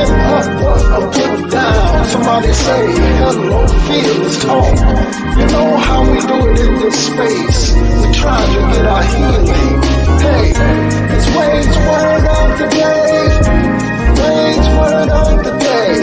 up, down. Somebody say hello, feel this talk. You know how we do it in this space. We're trying to get our healing. Hey, it's Wade's word of the day. Wade's word of the day.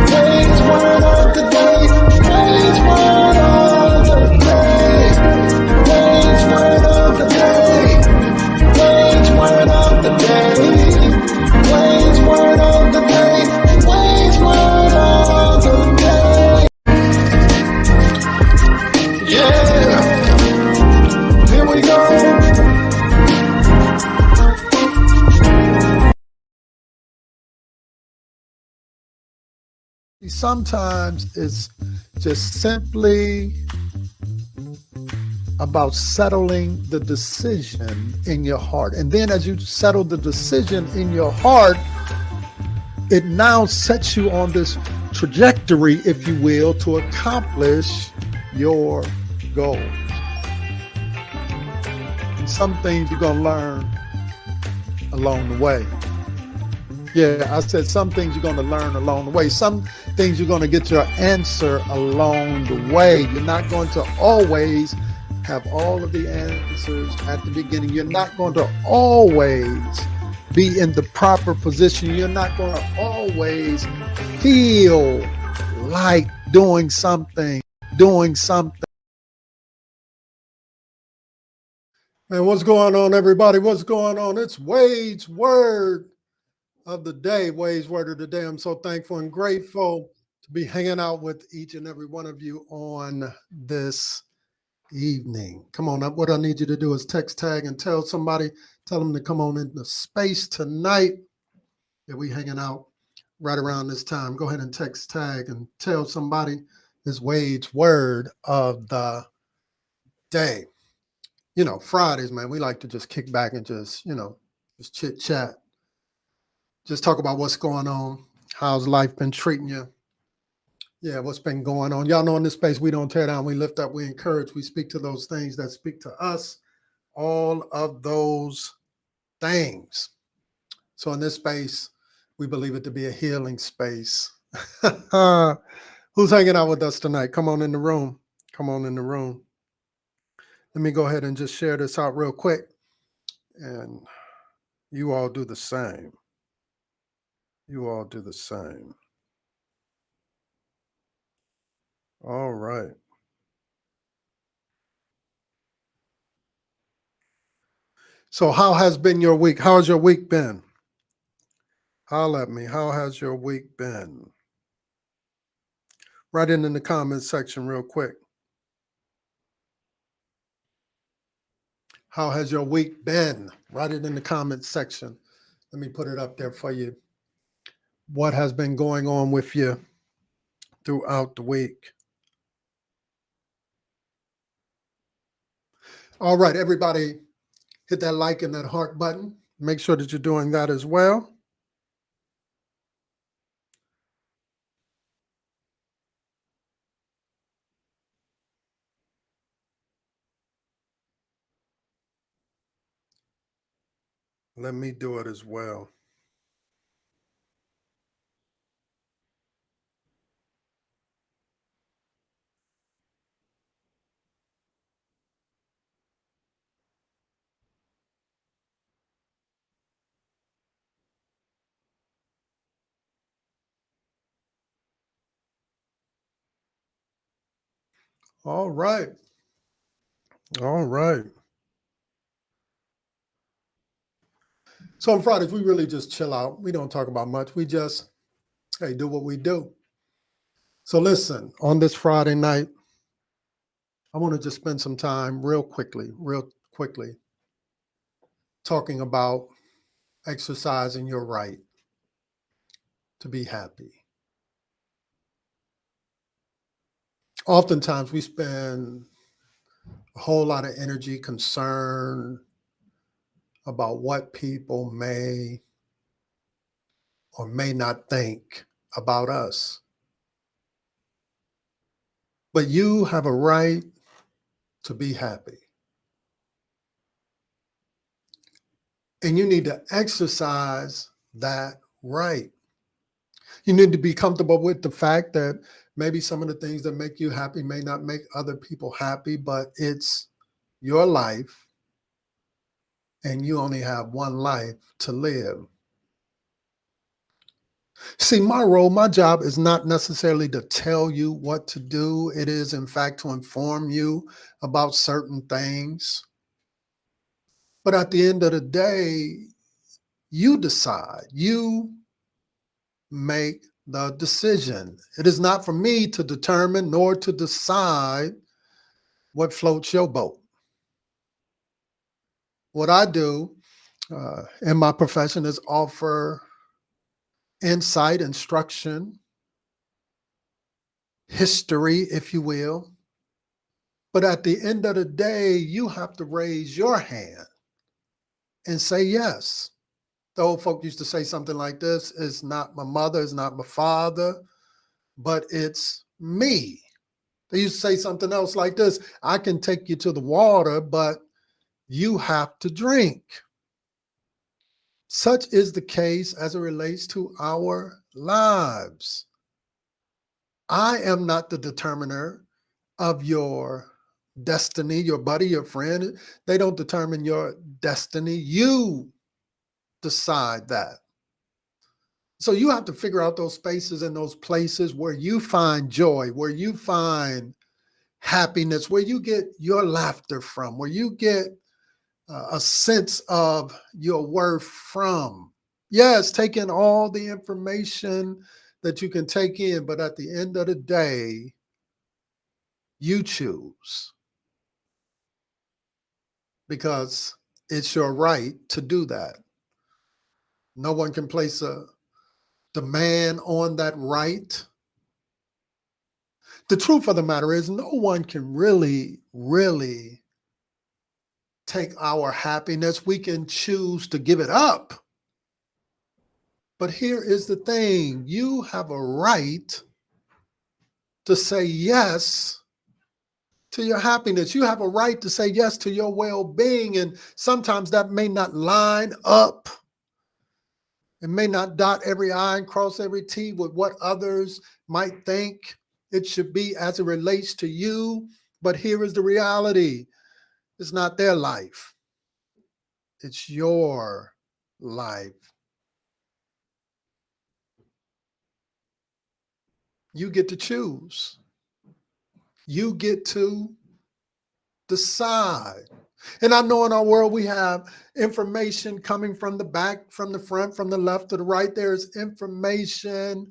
Wade's word of the day. Wade's word of the day. Wade's word of the day. Wade's word of the day. Wade's word of the day. Wade's word of the day. Yeah. Here we go. Sometimes it's just simply about settling the decision in your heart. And then as you settle the decision in your heart, it now sets you on this trajectory, if you will, to accomplish your goals. And some things you're going to learn along the way. Yeah, I said some things you're going to learn along the way. Some things you're going to get your answer along the way. You're not going to always have all of the answers at the beginning. You're not going to always be in the proper position. You're not going to always feel like doing something. Man, what's going on, everybody? What's going on? It's Wade's Word of the Day. Wade's Word of the Day. I'm so thankful and grateful to be hanging out with each and every one of you on this evening. Come on up. What I need you to do is text, tag, and tell somebody, tell them to come on into space tonight. Yeah, we hanging out right around this time. Go ahead and text, tag, and tell somebody. It's Wade's Word of the Day. You know, Fridays, man, we like to just kick back and just chit chat. Just talk about what's going on. How's life been treating you? Yeah, what's been going on? Y'all know in this space, we don't tear down, we lift up, we encourage, we speak to those things that speak to us, all of those things. So in this space, we believe it to be a healing space. Who's hanging out with us tonight? Come on in the room. Come on in the room. Let me go ahead and just share this out real quick. And you all do the same. You all do the same. All right. So how has been your week? How has your week been? Holler at me. How has your week been? Write it in the comments section real quick. How has your week been? Write it in the comments section. Let me put it up there for you. What has been going on with you throughout the week? All right, everybody, hit that like and that heart button. Make sure that you're doing that as well. Let me do it as well. All right. All right. So on Fridays, we really just chill out. We don't talk about much. We just, hey, do what we do. So listen, on this Friday night, I want to just spend some time real quickly, talking about exercising your right to be happy. Oftentimes we spend a whole lot of energy, concern about what people may or may not think about us. But you have a right to be happy. And you need to exercise that right. You need to be comfortable with the fact that maybe some of the things that make you happy may not make other people happy, but it's your life and you only have one life to live. See, my role, my job is not necessarily to tell you what to do. It is, in fact, to inform you about certain things. But at the end of the day, you decide, you make the decision. It is not for me to determine nor to decide what floats your boat. What I do in my profession is offer insight, instruction, history, if you will. But at the end of the day, you have to raise your hand and say yes. The old folk used to say something like this: it's not my mother, it's not my father, but it's me. They used to say something else like this: I can take you to the water, but you have to drink. Such is the case as it relates to our lives. I am not the determiner of your destiny, your buddy, your friend. They don't determine your destiny. You decide that. So you have to figure out those spaces and those places where you find joy, where you find happiness, where you get your laughter from, where you get a sense of your worth from. Yes, take in all the information that you can take in, but at the end of the day, you choose because it's your right to do that. No one can place a demand on that right. The truth of the matter is, no one can really take our happiness. We can choose to give it up. But here is the thing: you have a right to say yes to your happiness. You have a right to say yes to your well being. And sometimes that may not line up. It may not dot every I and cross every T with what others might think it should be as it relates to you. But here is the reality: it's not their life, it's your life. You get to choose, you get to decide. And I know in our world we have information coming from the back, from the front, from the left to the right. There's information,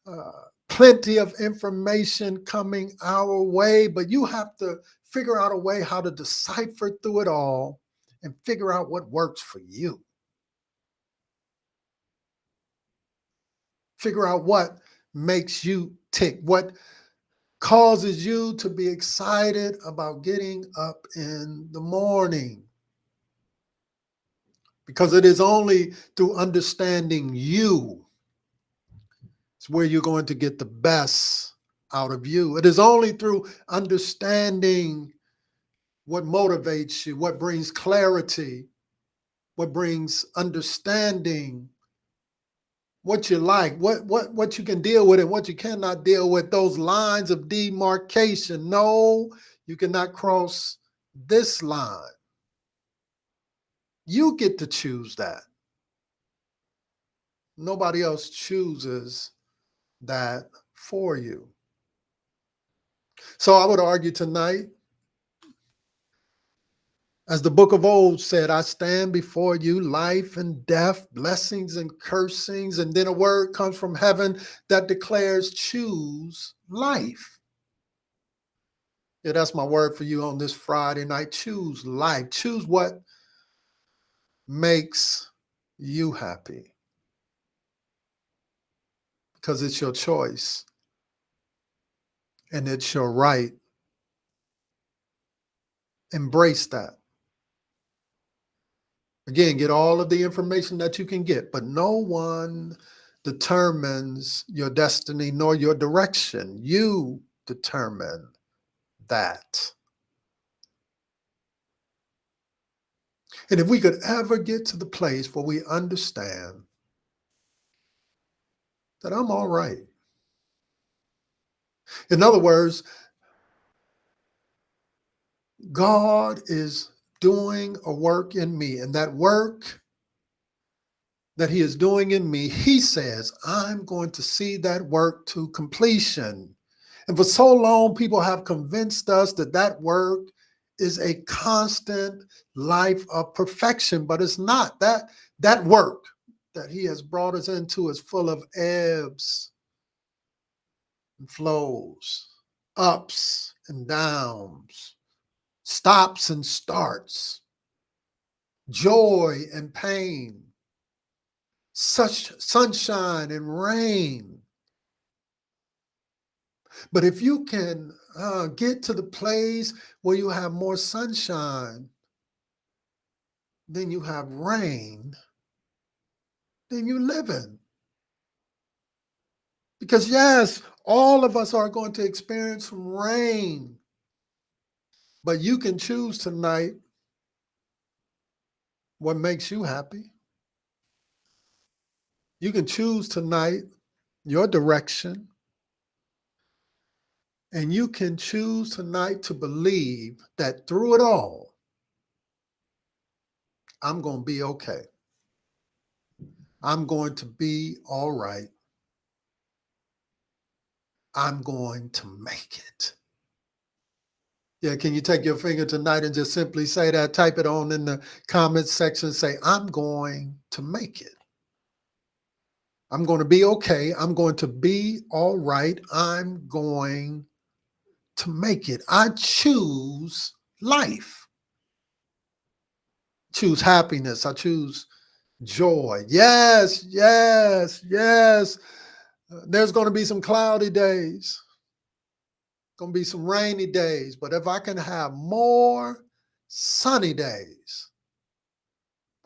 uh, plenty of information coming our way, but you have to figure out a way how to decipher through it all and figure out what works for you. Figure out what makes you tick, what causes you to be excited about getting up in the morning. Because it is only through understanding you is where you're going to get the best out of you. It is only through understanding what motivates you, what brings clarity, what brings understanding, what you like, what you can deal with and what you cannot deal with, those lines of demarcation. No, you cannot cross this line. You get to choose that. Nobody else chooses that for you. So I would argue tonight, as the book of old said, I stand before you, life and death, blessings and cursings. And then a word comes from heaven that declares, choose life. Yeah, that's my word for you on this Friday night. Choose life. Choose what makes you happy because it's your choice and it's your right. Embrace that. Again, get all of the information that you can get, but no one determines your destiny nor your direction. You determine that. And if we could ever get to the place where we understand that I'm all right. In other words, God is doing a work in me, and that work that he is doing in me, he says, I'm going to see that work to completion. And for so long, people have convinced us that that work is a constant life of perfection, but it's not. That work that he has brought us into is full of ebbs and flows, ups and downs, stops and starts, joy and pain, such sunshine and rain. But if you can get to the place where you have more sunshine than you have rain, then you live in. Because yes, all of us are going to experience some rain, but you can choose tonight what makes you happy. You can choose tonight your direction, and you can choose tonight to believe that through it all, I'm going to be okay. I'm going to be all right. I'm going to make it. Yeah, can you take your finger tonight and just simply say that? Type it on in the comments section. Say, I'm going to make it. I'm going to be okay. I'm going to be all right. I'm going to make it. I choose life. Choose happiness. I choose joy. Yes, yes, yes. There's going to be some cloudy days. Going to be some rainy days, but if I can have more sunny days,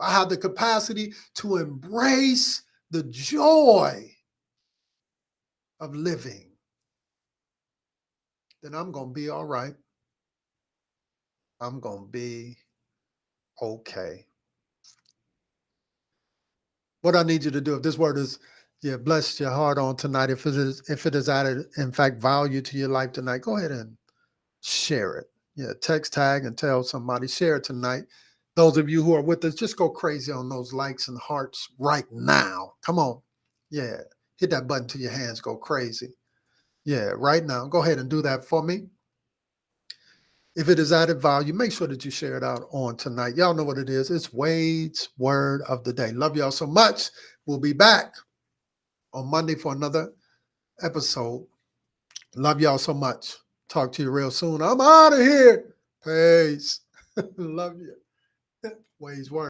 I have the capacity to embrace the joy of living, then I'm going to be all right. I'm going to be okay. What I need you to do, if this word is, yeah, blessed your heart on tonight, if it is added, in fact, value to your life tonight, go ahead and share it. Yeah, text, tag, and tell somebody. Share it tonight. Those of you who are with us, just go crazy on those likes and hearts right now. Come on. Yeah, hit that button till your hands go crazy. Yeah, right now. Go ahead and do that for me. If it is added value, make sure that you share it out on tonight. Y'all know what it is. It's Wade's Word of the Day. Love y'all so much. We'll be back on Monday for another episode. Love y'all so much. Talk to you real soon. I'm out of here. Peace. Love you. Wade's Word.